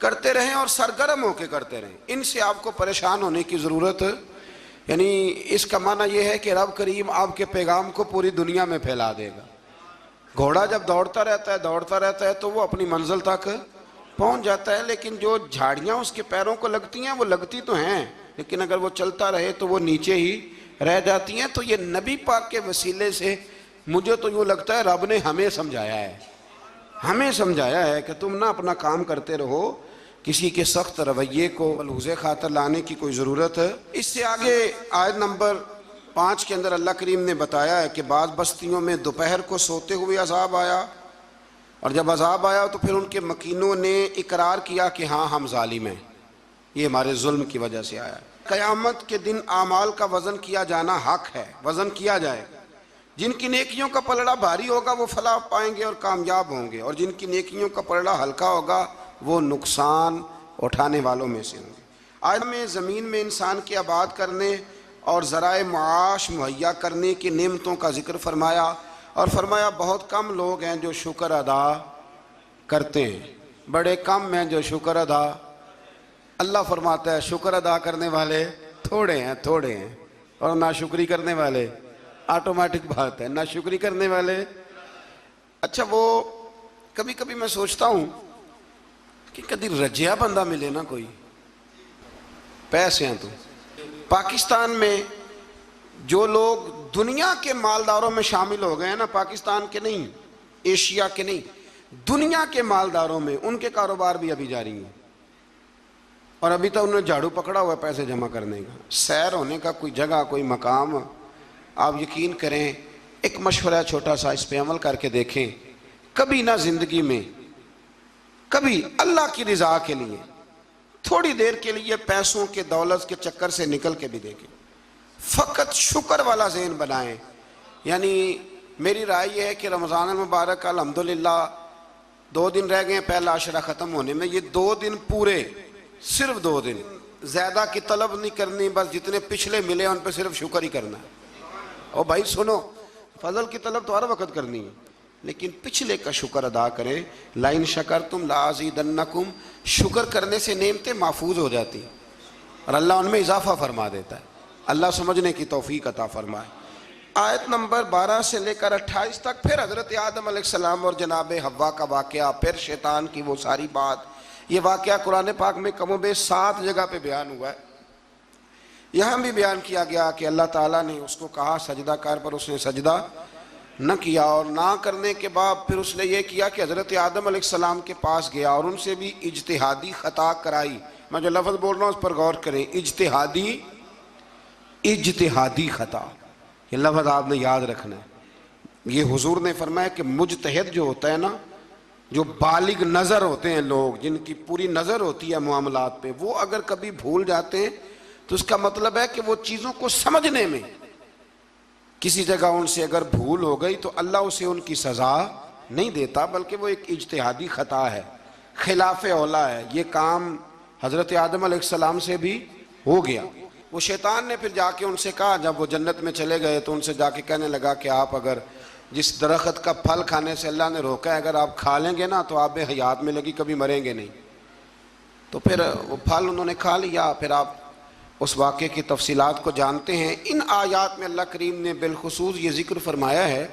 کرتے رہیں اور سرگرم ہو کے کرتے رہیں۔ ان سے آپ کو پریشان ہونے کی ضرورت، یعنی اس کا معنی یہ ہے کہ رب کریم آپ کے پیغام کو پوری دنیا میں پھیلا دے گا۔ گھوڑا جب دوڑتا رہتا ہے تو وہ اپنی منزل تک پہنچ جاتا ہے، لیکن جو جھاڑیاں اس کے پیروں کو لگتی ہیں وہ لگتی تو ہیں، لیکن اگر وہ چلتا رہے تو وہ نیچے ہی رہ جاتی ہیں۔ تو یہ نبی پاک کے وسیلے سے مجھے تو یوں لگتا ہے رب نے ہمیں سمجھایا ہے کہ تم نہ اپنا کام کرتے رہو، کسی کے سخت رویے کو ملحوظ خاطر لانے کی کوئی ضرورت ہے۔ اس سے آگے آیت نمبر 5 کے اندر اللہ کریم نے بتایا ہے کہ بعض بستیوں میں دوپہر کو سوتے ہوئے عذاب آیا، اور جب عذاب آیا تو پھر ان کے مکینوں نے اقرار کیا کہ ہاں ہم ظالم ہیں، یہ ہمارے ظلم کی وجہ سے آیا۔ قیامت کے دن اعمال کا وزن کیا جانا حق ہے، وزن کیا جائے۔ جن کی نیکیوں کا پلڑا بھاری ہوگا وہ فلاح پائیں گے اور کامیاب ہوں گے، اور جن کی نیکیوں کا پلڑا ہلکا ہوگا وہ نقصان اٹھانے والوں میں سے ہوں گے۔ آج میں زمین میں انسان کے آباد کرنے اور ذرائع معاش مہیا کرنے کی نعمتوں کا ذکر فرمایا، اور فرمایا بہت کم لوگ ہیں جو شکر ادا کرتے ہیں، بڑے کم ہیں جو شکر ادا۔ اللہ فرماتا ہے شکر ادا کرنے والے تھوڑے ہیں، اور ناشکری کرنے والے، آٹومیٹک بات ہے، ناشکری کرنے والے۔ اچھا وہ کبھی کبھی میں سوچتا ہوں کہ کبھی رجیا بندہ ملے نا، کوئی پیسے ہیں تو پاکستان میں جو لوگ دنیا کے مالداروں میں شامل ہو گئے ہیں نا، پاکستان کے نہیں، ایشیا کے نہیں، دنیا کے مالداروں میں، ان کے کاروبار بھی ابھی جاری ہیں، اور ابھی تو انہوں نے جھاڑو پکڑا ہوا ہے پیسے جمع کرنے کا، سیر ہونے کا کوئی جگہ کوئی مقام۔ آپ یقین کریں، ایک مشورہ چھوٹا سا، اس پہ عمل کر کے دیکھیں، کبھی نہ زندگی میں کبھی اللہ کی رضا کے لیے تھوڑی دیر کے لیے پیسوں کے دولت کے چکر سے نکل کے بھی دیکھیں، فقط شکر والا ذہن بنائیں۔ یعنی میری رائے یہ ہے کہ رمضان المبارک الحمدللہ 2 دن رہ گئے پہلا عشرہ ختم ہونے میں، یہ 2 دن پورے، صرف 2 دن، زیادہ کی طلب نہیں کرنی، بس جتنے پچھلے ملے ان پہ صرف شکر ہی کرنا ہے۔ اور بھائی سنو، فضل کی طلب تو ہر وقت کرنی ہے، لیکن پچھلے کا شکر ادا کریں۔ لَإِن شَكَرْتُمْ لَأَزِيدَنَّكُمْ، شکر کرنے سے نعمتیں محفوظ ہو جاتی ہیں اور اللہ ان میں اضافہ فرما دیتا ہے۔ اللہ سمجھنے کی توفیق عطا فرمائے۔ آیت نمبر 12 سے لے کر 28 تک پھر حضرت آدم علیہ السلام اور جناب حوا کا واقعہ، پھر شیطان کی وہ ساری بات۔ یہ واقعہ قرآن پاک میں کم و بیش 7 جگہ پہ بیان ہوا ہے۔ یہاں بھی بیان کیا گیا کہ اللہ تعالیٰ نے اس کو کہا سجدہ کر، پر اس نے سجدہ نہ کیا، اور نہ کرنے کے بعد پھر اس نے یہ کیا کہ حضرت آدم علیہ السلام کے پاس گیا اور ان سے بھی اجتہادی خطا کرائی۔ میں جو لفظ بول رہا ہوں اس پر غور کریں، اجتہادی خطا، یہ لفظ آپ نے یاد رکھنا ہے۔ یہ حضور نے فرمایا کہ مجتہد جو ہوتا ہے نا، جو بالغ نظر ہوتے ہیں لوگ، جن کی پوری نظر ہوتی ہے معاملات پہ، وہ اگر کبھی بھول جاتے ہیں تو اس کا مطلب ہے کہ وہ چیزوں کو سمجھنے میں کسی جگہ ان سے اگر بھول ہو گئی تو اللہ اسے ان کی سزا نہیں دیتا، بلکہ وہ ایک اجتہادی خطا ہے، خلاف اولا ہے۔ یہ کام حضرت آدم علیہ السلام سے بھی ہو گیا۔ وہ شیطان نے پھر جا کے ان سے کہا، جب وہ جنت میں چلے گئے تو ان سے جا کے کہنے لگا کہ آپ اگر جس درخت کا پھل کھانے سے اللہ نے روکا ہے، اگر آپ کھا لیں گے نا تو آپ میں حیات ملے گی، کبھی مریں گے نہیں۔ تو پھر وہ پھل انہوں نے کھا لیا۔ پھر آپ اس واقعے کی تفصیلات کو جانتے ہیں۔ ان آیات میں اللہ کریم نے بالخصوص یہ ذکر فرمایا ہے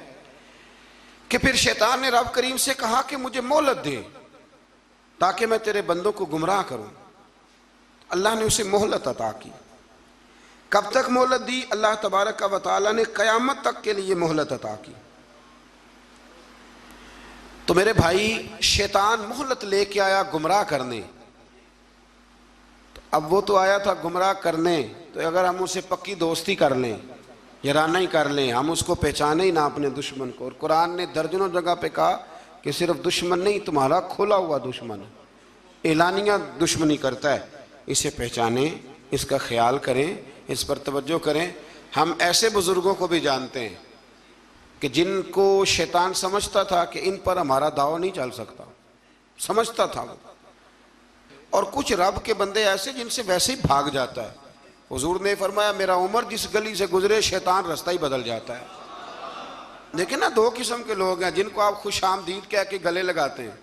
کہ پھر شیطان نے رب کریم سے کہا کہ مجھے مہلت دے تاکہ میں تیرے بندوں کو گمراہ کروں۔ اللہ نے اسے مہلت عطا کی۔ کب تک مہلت دی؟ اللہ تبارک و تعالی نے قیامت تک کے لیے مہلت عطا کی۔ تو میرے بھائی، شیطان مہلت لے کے آیا گمراہ کرنے۔ اب وہ تو آیا تھا گمراہ کرنے، تو اگر ہم اسے پکی دوستی کر لیں، یارانہ ہی کر لیں، ہم اس کو پہچانے ہی نہ اپنے دشمن کو۔ اور قرآن نے درجنوں جگہ پہ کہا کہ صرف دشمن نہیں، تمہارا کھلا ہوا دشمن ہے، اعلانیہ دشمنی کرتا ہے، اسے پہچانیں، اس کا خیال کریں، اس پر توجہ کریں۔ ہم ایسے بزرگوں کو بھی جانتے ہیں کہ جن کو شیطان سمجھتا تھا کہ ان پر ہمارا داؤ نہیں چل سکتا، سمجھتا تھا وہ، اور کچھ رب کے بندے ایسے جن سے ویسے ہی بھاگ جاتا ہے۔ حضور نے فرمایا میرا عمر جس گلی سے گزرے شیطان رستہ ہی بدل جاتا ہے۔ لیکن نا 2 قسم کے لوگ ہیں، جن کو آپ خوش آمدید کہہ کے گلے لگاتے ہیں،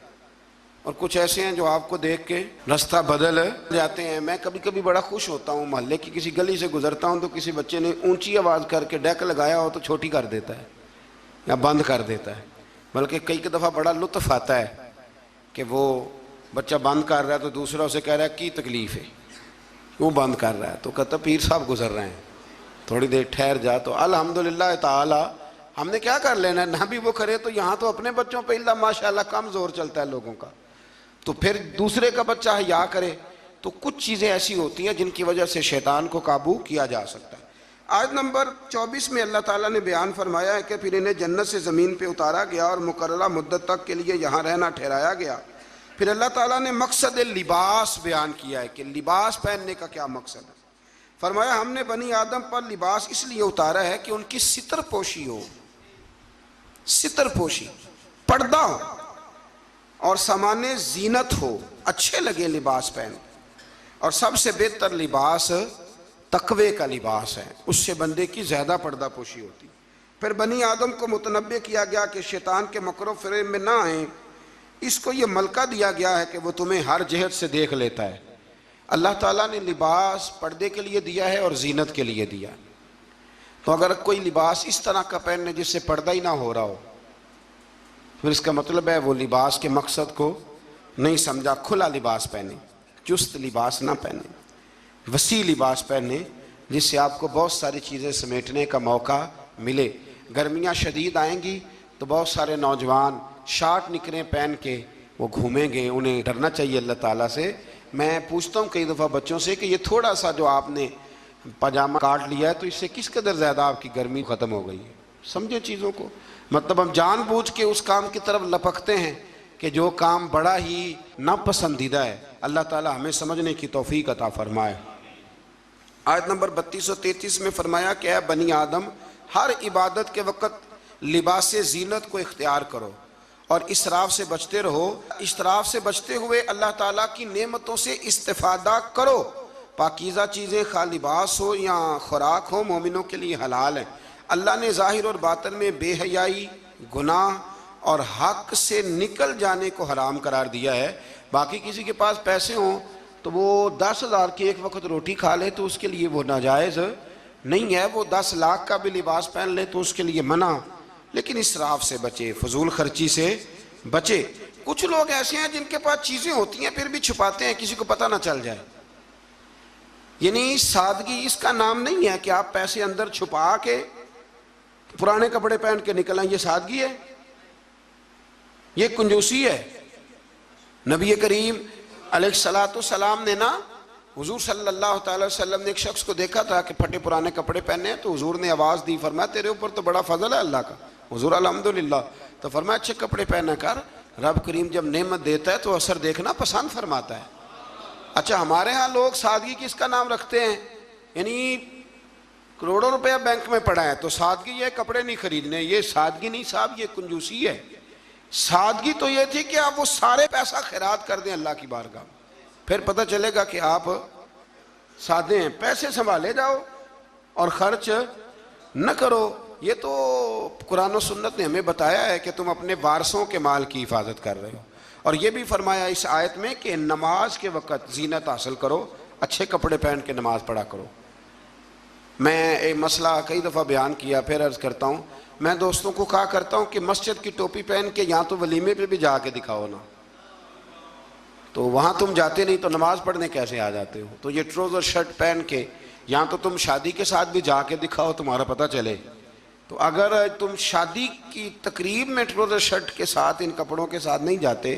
اور کچھ ایسے ہیں جو آپ کو دیکھ کے رستہ بدل جاتے ہیں۔ میں کبھی کبھی بڑا خوش ہوتا ہوں، محلے کی کسی گلی سے گزرتا ہوں تو کسی بچے نے اونچی آواز کر کے ڈیک لگایا ہو تو چھوٹی کر دیتا ہے یا بند کر دیتا ہے۔ بلکہ کئی دفعہ بڑا لطف آتا ہے کہ وہ بچہ بند کر رہا ہے تو دوسرا اسے کہہ رہا ہے کی تکلیف ہے، کیوں بند کر رہا ہے؟ تو کہتا پیر صاحب گزر رہے ہیں، تھوڑی دیر ٹھہر جا۔ تو الحمدللہ تعالی ہم نے کیا کر لینا ہے، نہ بھی وہ کرے تو یہاں تو اپنے بچوں پہ اللہ ماشاءاللہ کم زور چلتا ہے لوگوں کا، تو پھر دوسرے کا بچہ حیا کرے۔ تو کچھ چیزیں ایسی ہوتی ہیں جن کی وجہ سے شیطان کو قابو کیا جا سکتا ہے۔ آیت نمبر 24 میں اللہ تعالیٰ نے بیان فرمایا ہے کہ پھر انہیں جنت سے زمین پہ اتارا گیا اور مقررہ مدت تک کے لیے یہاں رہنا ٹھہرایا گیا۔ پھر اللہ تعالیٰ نے مقصد لباس بیان کیا ہے کہ لباس پہننے کا کیا مقصد ہے۔ فرمایا ہم نے بنی آدم پر لباس اس لیے اتارا ہے کہ ان کی ستر پوشی ہو، ستر پوشی، پردہ ہو اور سامان زینت ہو، اچھے لگے لباس پہن۔ اور سب سے بہتر لباس تقوی کا لباس ہے، اس سے بندے کی زیادہ پردہ پوشی ہوتی۔ پھر بنی آدم کو متنبہ کیا گیا کہ شیطان کے مکر و فریب میں نہ آئیں، اس کو یہ ملکہ دیا گیا ہے کہ وہ تمہیں ہر جہت سے دیکھ لیتا ہے۔ اللہ تعالیٰ نے لباس پردے کے لیے دیا ہے اور زینت کے لیے دیا ہے۔ تو اگر کوئی لباس اس طرح کا پہنے جس سے پردہ ہی نہ ہو رہا ہو، پھر اس کا مطلب ہے وہ لباس کے مقصد کو نہیں سمجھا۔ کھلا لباس پہنے، چست لباس نہ پہنے، وسیع لباس پہنے جس سے آپ کو بہت ساری چیزیں سمیٹنے کا موقع ملے۔ گرمیاں شدید آئیں گی تو بہت سارے نوجوان شارٹ نکریں پہن کے وہ گھومیں گے، انہیں ڈرنا چاہیے اللہ تعالیٰ سے۔ میں پوچھتا ہوں کئی دفعہ بچوں سے کہ یہ تھوڑا سا جو آپ نے پاجامہ کاٹ لیا ہے تو اس سے کس قدر زیادہ آپ کی گرمی ختم ہو گئی ہے۔ سمجھے چیزوں کو، مطلب ہم جان بوجھ کے اس کام کی طرف لپکتے ہیں کہ جو کام بڑا ہی ناپسندیدہ ہے۔ اللہ تعالیٰ ہمیں سمجھنے کی توفیق عطا فرمائے۔ آیت نمبر 32 و 33 میں فرمایا کہ اے بنی آدم، ہر عبادت کے وقت لباس زینت کو اختیار کرو اور اسراف سے بچتے رہو۔ اسراف سے بچتے ہوئے اللہ تعالیٰ کی نعمتوں سے استفادہ کرو۔ پاکیزہ چیزیں خواہ لباس ہو یا خوراک ہو مومنوں کے لیے حلال ہیں۔ اللہ نے ظاہر اور باطن میں بے حیائی، گناہ اور حق سے نکل جانے کو حرام قرار دیا ہے۔ باقی کسی کے پاس پیسے ہوں تو وہ 10,000 کی ایک وقت روٹی کھا لے تو اس کے لیے وہ ناجائز نہیں ہے، وہ 10 لاکھ کا بھی لباس پہن لے تو اس کے لیے منع، لیکن اسراف سے بچے، فضول خرچی سے بچے۔ کچھ لوگ ایسے ہیں جن کے پاس چیزیں ہوتی ہیں پھر بھی چھپاتے ہیں کسی کو پتہ نہ چل جائے۔ یعنی سادگی اس کا نام نہیں ہے کہ آپ پیسے اندر چھپا کے پرانے کپڑے پہن کے نکل آئیں، یہ سادگی ہے، یہ کنجوسی ہے۔ نبی کریم علیہ السلام نے نا حضور صلی اللہ تعالی وسلم نے ایک شخص کو دیکھا تھا کہ پھٹے پرانے کپڑے پہنے ہیں، تو حضور نے آواز دی، فرمایا تیرے اوپر تو بڑا فضل ہے اللہ کا۔ حضور الحمدللہ، تو فرمایا اچھے کپڑے پہنا کر، رب کریم جب نعمت دیتا ہے تو اثر دیکھنا پسند فرماتا ہے۔ اچھا ہمارے ہاں لوگ سادگی کس کا نام رکھتے ہیں، یعنی کروڑوں روپیہ بینک میں پڑا ہے تو سادگی یہ کپڑے نہیں خریدنے، یہ سادگی نہیں صاحب، یہ کنجوسی ہے۔ سادگی تو یہ تھی کہ آپ وہ سارے پیسہ خیرات کر دیں اللہ کی بارگاہ میں، پھر پتہ چلے گا کہ آپ سادے ہیں۔ پیسے سنبھالے جاؤ اور خرچ نہ کرو۔ یہ تو قرآن و سنت نے ہمیں بتایا ہے کہ تم اپنے وارثوں کے مال کی حفاظت کر رہے ہو۔ اور یہ بھی فرمایا اس آیت میں کہ نماز کے وقت زینت حاصل کرو، اچھے کپڑے پہن کے نماز پڑھا کرو۔ میں ایک مسئلہ کئی دفعہ بیان کیا، پھر عرض کرتا ہوں، میں دوستوں کو کہا کرتا ہوں کہ مسجد کی ٹوپی پہن کے یہاں تو ولیمے پہ بھی جا کے دکھاؤ نا، تو وہاں تم جاتے نہیں تو نماز پڑھنے کیسے آ جاتے ہو؟ تو یہ ٹروزر شرٹ پہن کے یہاں تو تم شادی کے ساتھ بھی جا کے دکھاؤ، تمہارا پتہ چلے۔ تو اگر تم شادی کی تقریب میں ٹروزر شرٹ کے ساتھ ان کپڑوں کے ساتھ نہیں جاتے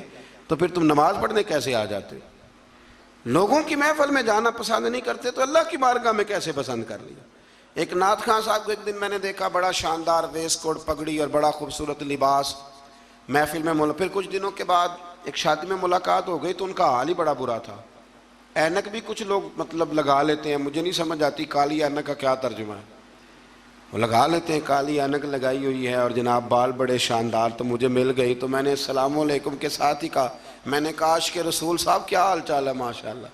تو پھر تم نماز پڑھنے کیسے آ جاتے؟ لوگوں کی محفل میں جانا پسند نہیں کرتے تو اللہ کی بارگاہ میں کیسے پسند کر لیا؟ ایک نعت خان صاحب کو ایک دن میں نے دیکھا، بڑا شاندار ویسٹ کوٹ پگڑی اور بڑا خوبصورت لباس محفل میں پھر کچھ دنوں کے بعد ایک شادی میں ملاقات ہو گئی تو ان کا حال ہی بڑا برا تھا۔ اینک بھی کچھ لوگ مطلب لگا لیتے ہیں، مجھے نہیں سمجھ آتی کالی اینک کا کیا ترجمہ ہے، وہ لگا لیتے ہیں، کالی اینک لگائی ہوئی ہے اور جناب بال بڑے شاندار۔ تو مجھے مل گئی تو میں نے السلام علیکم کے ساتھ ہی کہا، میں نے کاش کہ رسول صاحب کیا حال چال ہے، ماشاءاللہ۔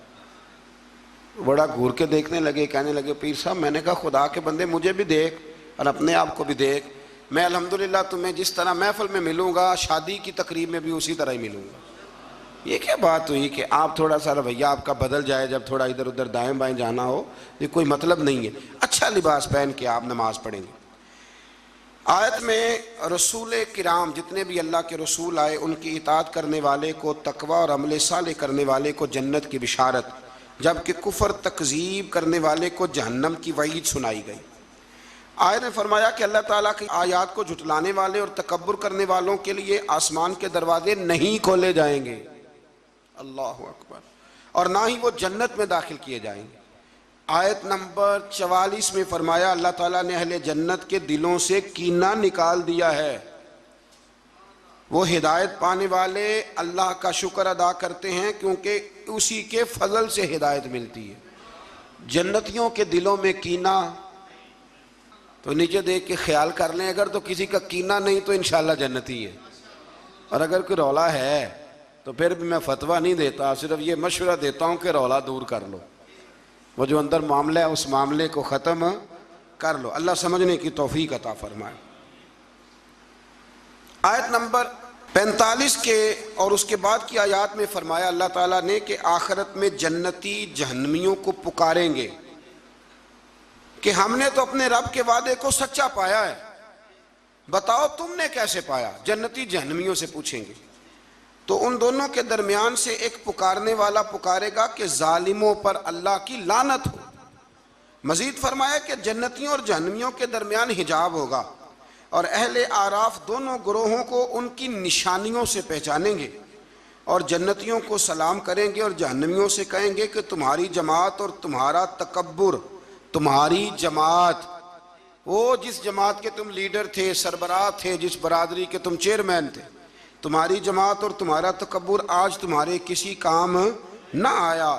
بڑا گھور کے دیکھنے لگے، کہنے لگے پیر صاحب، میں نے کہا خدا کے بندے مجھے بھی دیکھ اور اپنے آپ کو بھی دیکھ، میں الحمدللہ تمہیں جس طرح محفل میں ملوں گا شادی کی تقریب میں بھی اسی طرح ہی ملوں گا۔ یہ کیا بات ہوئی کہ آپ تھوڑا سا رویہ آپ کا بدل جائے جب تھوڑا ادھر ادھر دائیں بائیں جانا ہو؟ یہ کوئی مطلب نہیں ہے۔ اچھا لباس پہن کے آپ نماز پڑھیں گے۔ آیت میں رسول کرام جتنے بھی اللہ کے رسول آئے ان کی اطاعت کرنے والے کو تقوی اور عمل صالح کرنے والے کو جنت کی بشارت، جبکہ کفر تکذیب کرنے والے کو جہنم کی وعید سنائی گئی۔ آیت نے فرمایا کہ اللہ تعالیٰ کی آیات کو جھٹلانے والے اور تکبر کرنے والوں کے لیے آسمان کے دروازے نہیں کھولے جائیں گے، اللہ اکبر، اور نہ ہی وہ جنت میں داخل کیے جائیں گے۔ آیت نمبر 44 میں فرمایا اللہ تعالیٰ نے اہل جنت کے دلوں سے کینہ نکال دیا ہے۔ وہ ہدایت پانے والے اللہ کا شکر ادا کرتے ہیں کیونکہ اسی کے فضل سے ہدایت ملتی ہے۔ جنتیوں کے دلوں میں کینہ، تو نیچے دیکھ کے خیال کر لیں، اگر تو کسی کا کینہ نہیں تو انشاءاللہ جنتی ہے، اور اگر کوئی رولا ہے تو پھر بھی میں فتویٰ نہیں دیتا، صرف یہ مشورہ دیتا ہوں کہ رولا دور کر لو، وہ جو اندر معاملہ ہے اس معاملے کو ختم کر لو۔ اللہ سمجھنے کی توفیق عطا فرمائے۔ آیت نمبر 45 کے اور اس کے بعد کی آیات میں فرمایا اللہ تعالیٰ نے کہ آخرت میں جنتی جہنمیوں کو پکاریں گے کہ ہم نے تو اپنے رب کے وعدے کو سچا پایا ہے، بتاؤ تم نے کیسے پایا؟ جنتی جہنمیوں سے پوچھیں گے۔ تو ان دونوں کے درمیان سے ایک پکارنے والا پکارے گا کہ ظالموں پر اللہ کی لعنت ہو۔ مزید فرمایا کہ جنتیوں اور جہنمیوں کے درمیان حجاب ہوگا، اور اہل اعراف دونوں گروہوں کو ان کی نشانیوں سے پہچانیں گے، اور جنتیوں کو سلام کریں گے اور جہنمیوں سے کہیں گے کہ تمہاری جماعت اور تمہارا تکبر، تمہاری جماعت، وہ جس جماعت کے تم لیڈر تھے، سربراہ تھے، جس برادری کے تم چیئرمین تھے، تمہاری جماعت اور تمہارا تکبر آج تمہارے کسی کام نہ آیا۔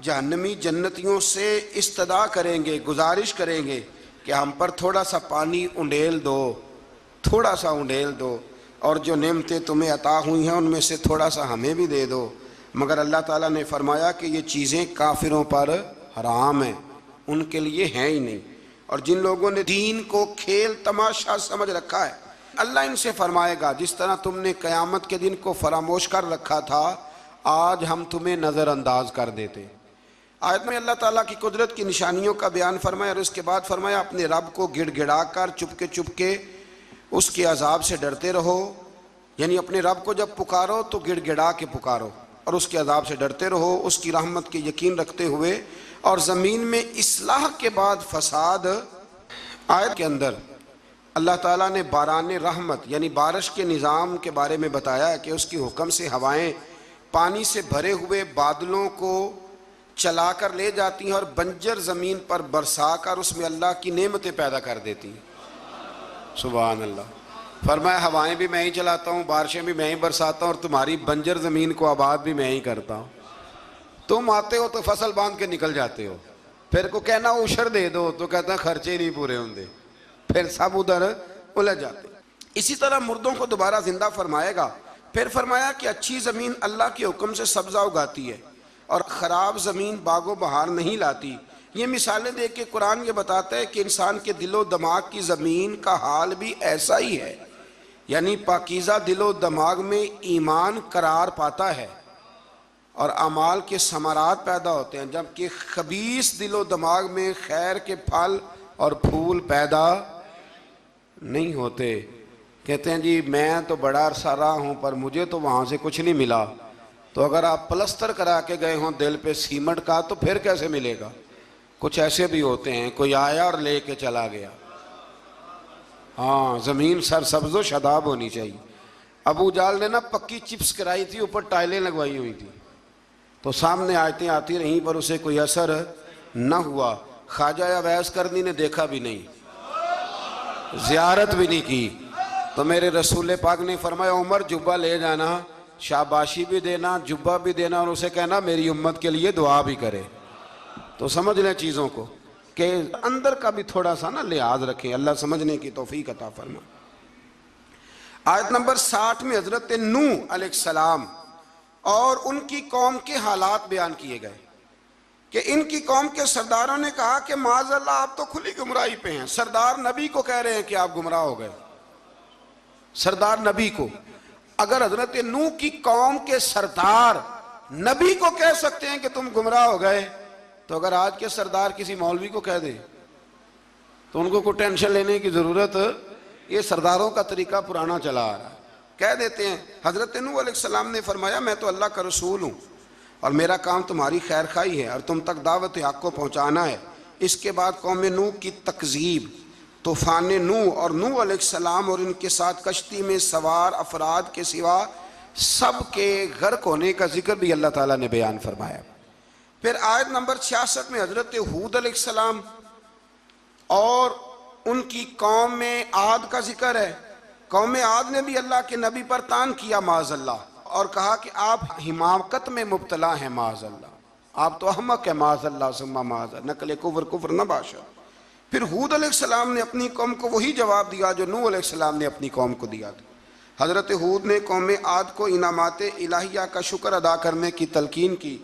جہنمی جنتیوں سے استدعا کریں گے، گزارش کریں گے کہ ہم پر تھوڑا سا پانی انڈیل دو، تھوڑا سا انڈیل دو، اور جو نعمتیں تمہیں عطا ہوئی ہیں ان میں سے تھوڑا سا ہمیں بھی دے دو۔ مگر اللہ تعالیٰ نے فرمایا کہ یہ چیزیں کافروں پر حرام ہیں، ان کے لیے ہیں ہی نہیں۔ اور جن لوگوں نے دین کو کھیل تماشا سمجھ رکھا ہے، اللہ ان سے فرمائے گا جس طرح تم نے قیامت کے دن کو فراموش کر رکھا تھا، آج ہم تمہیں نظر انداز کر دیتے۔ آیت میں اللہ تعالیٰ کی قدرت کی نشانیوں کا بیان فرمایا، اور اس کے بعد فرمایا اپنے رب کو گڑ گڑا کر چپ کے اس کے عذاب سے ڈرتے رہو، یعنی اپنے رب کو جب پکارو تو گڑ گڑا کے پکارو اور اس کے عذاب سے ڈرتے رہو، اس کی رحمت کے یقین رکھتے ہوئے، اور زمین میں اصلاح کے بعد فساد۔ آیت کے اندر اللہ تعالیٰ نے باران رحمت یعنی بارش کے نظام کے بارے میں بتایا کہ اس کی حکم سے ہوائیں پانی سے بھرے ہوئے بادلوں کو چلا کر لے جاتی ہیں اور بنجر زمین پر برسا کر اس میں اللہ کی نعمتیں پیدا کر دیتی ہیں۔ سبحان اللہ۔ فرمایا ہوائیں بھی میں ہی چلاتا ہوں، بارشیں بھی میں ہی برساتا ہوں، اور تمہاری بنجر زمین کو آباد بھی میں ہی کرتا ہوں۔ تم آتے ہو تو فصل باندھ کے نکل جاتے ہو، پھر کو کہنا عشر دے دو تو کہتا ہے خرچے نہیں پورے ہوندے، پھر سب ادھر الجھ جاتے۔ اسی طرح مردوں کو دوبارہ زندہ فرمائے گا۔ پھر فرمایا کہ اچھی زمین اللہ کے حکم سے سبزہ اگاتی ہے اور خراب زمین باغ و بہار نہیں لاتی۔ یہ مثالیں دے کے قرآن یہ بتاتا ہے کہ انسان کے دل و دماغ کی زمین کا حال بھی ایسا ہی ہے، یعنی پاکیزہ دل و دماغ میں ایمان قرار پاتا ہے اور اعمال کے ثمرات پیدا ہوتے ہیں، جبکہ خبیث دل و دماغ میں خیر کے پھل اور پھول پیدا نہیں ہوتے۔ کہتے ہیں جی میں تو بڑا عرصہ رہا ہوں پر مجھے تو وہاں سے کچھ نہیں ملا، تو اگر آپ پلستر کرا کے گئے ہوں دل پہ سیمنٹ کا تو پھر کیسے ملے گا؟ کچھ ایسے بھی ہوتے ہیں، کوئی آیا اور لے کے چلا گیا۔ ہاں، زمین سرسبز و شاداب ہونی چاہیے۔ ابو جال نے نا پکی چپس کرائی تھی، اوپر ٹائلیں لگوائی ہوئی تھی، تو سامنے آیتیں آتی رہیں پر اسے کوئی اثر نہ ہوا۔ خواجہ اویس کرنی نے دیکھا بھی نہیں، زیارت بھی نہیں کی، تو میرے رسول پاک نے فرمایا عمر جبہ لے جانا، شاباشی بھی دینا، جبہ بھی دینا، اور اسے کہنا میری امت کے لیے دعا بھی کرے۔ تو سمجھ لیں چیزوں کو کہ اندر کا بھی تھوڑا سا نا لحاظ رکھیں۔ اللہ سمجھنے کی توفیق عطا فرمائے۔ آیت نمبر 60 میں حضرت نوح علیہ السلام اور ان کی قوم کے حالات بیان کیے گئے کہ ان کی قوم کے سرداروں نے کہا کہ معاذ اللہ آپ تو کھلی گمراہی پہ ہیں۔ سردار نبی کو کہہ رہے ہیں کہ آپ گمراہ ہو گئے، سردار نبی کو۔ اگر حضرت نوح کی قوم کے سردار نبی کو کہہ سکتے ہیں کہ تم گمراہ ہو گئے، تو اگر آج کے سردار کسی مولوی کو کہہ دیں تو ان کو کوئی ٹینشن لینے کی ضرورت، یہ سرداروں کا طریقہ پرانا چلا آ رہا ہے، کہہ دیتے ہیں۔ حضرت نوح علیہ السلام نے فرمایا میں تو اللہ کا رسول ہوں اور میرا کام تمہاری خیر خواہی ہے اور تم تک دعوت حق کو پہنچانا ہے۔ اس کے بعد قوم نوح کی تکذیب، طوفان نوح اور نوح علیہ السلام اور ان کے ساتھ کشتی میں سوار افراد کے سوا سب کے غرق ہونے کا ذکر بھی اللہ تعالیٰ نے بیان فرمایا۔ پھر آیت نمبر 66 میں حضرت ہود علیہ السلام اور ان کی قوم میں عاد کا ذکر ہے۔ قوم عاد نے بھی اللہ کے نبی پر طعن کیا معاذ اللہ، اور کہا کہ آپ حماقت میں مبتلا ہیں معاذ اللہ، آپ تو احمق ہیں معاذ اللہ ثم معاذ اللہ، نقل کفر نہ باشا۔ پھر ہود علیہ السلام نے اپنی قوم کو وہی جواب دیا جو نوح علیہ السلام نے اپنی قوم کو دیا تھا۔ حضرت ہود نے قوم عاد کو انعامات الہیہ کا شکر ادا کرنے کی تلقین کی،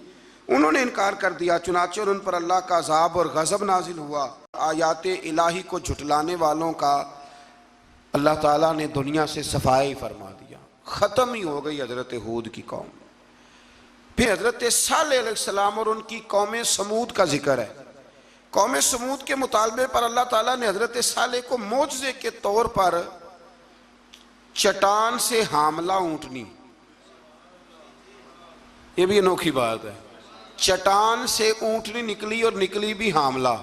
انہوں نے انکار کر دیا، چنانچہ ان پر اللہ کا عذاب اور غضب نازل ہوا۔ آیات الہی کو جھٹلانے والوں کا اللہ تعالیٰ نے دنیا سے صفائی فرما دیا، ختم ہی ہو گئی حضرت ہود کی قوم۔ پھر حضرت صالح علیہ السلام اور ان کی قوم سمود کا ذکر ہے۔ قوم سمود کے مطالبے پر اللہ تعالیٰ نے حضرت صالح کو معجزے کے طور پر چٹان سے حاملہ اونٹنی، یہ بھی انوکھی بات ہے، چٹان سے اونٹنی نکلی اور نکلی بھی حاملہ۔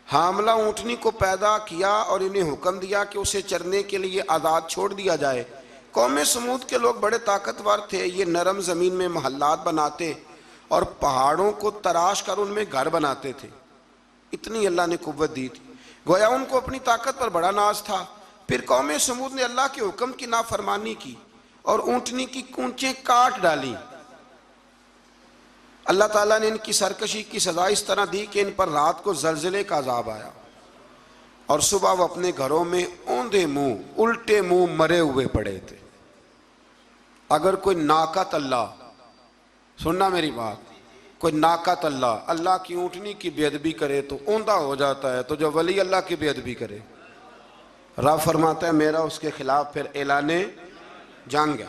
حاملہ اونٹنی کو پیدا کیا اور انہیں حکم دیا کہ اسے چرنے کے لیے آزاد چھوڑ دیا جائے۔ قوم سمود کے لوگ بڑے طاقتور تھے، یہ نرم زمین میں محلات بناتے اور پہاڑوں کو تراش کر ان میں گھر بناتے تھے، اتنی اللہ نے قوت دی تھی، گویا ان کو اپنی طاقت پر بڑا ناز تھا۔ پھر قوم سمود نے اللہ کے حکم کی نافرمانی کی اور اونٹنی کی کونچیں کاٹ ڈالیں۔ اللہ تعالیٰ نے ان کی سرکشی کی سزا اس طرح دی کہ ان پر رات کو زلزلے کا عذاب آیا، اور صبح وہ اپنے گھروں میں اوندھے منہ الٹے منہ مرے ہوئے پڑے تھے۔ اگر کوئی ناقت اللہ، سننا میری بات، کوئی ناقت اللہ کی اونٹنی کی بے ادبی کرے تو اوندھا ہو جاتا ہے، تو جو ولی اللہ کی بے ادبی کرے، رب فرماتا ہے میرا اس کے خلاف پھر اعلان جنگ ہے۔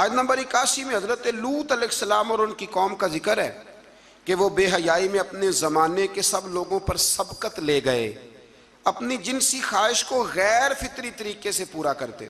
آیت نمبر 81 میں حضرت لوط علیہ السلام اور ان کی قوم کا ذکر ہے کہ وہ بے حیائی میں اپنے زمانے کے سب لوگوں پر سبقت لے گئے، اپنی جنسی خواہش کو غیر فطری طریقے سے پورا کرتے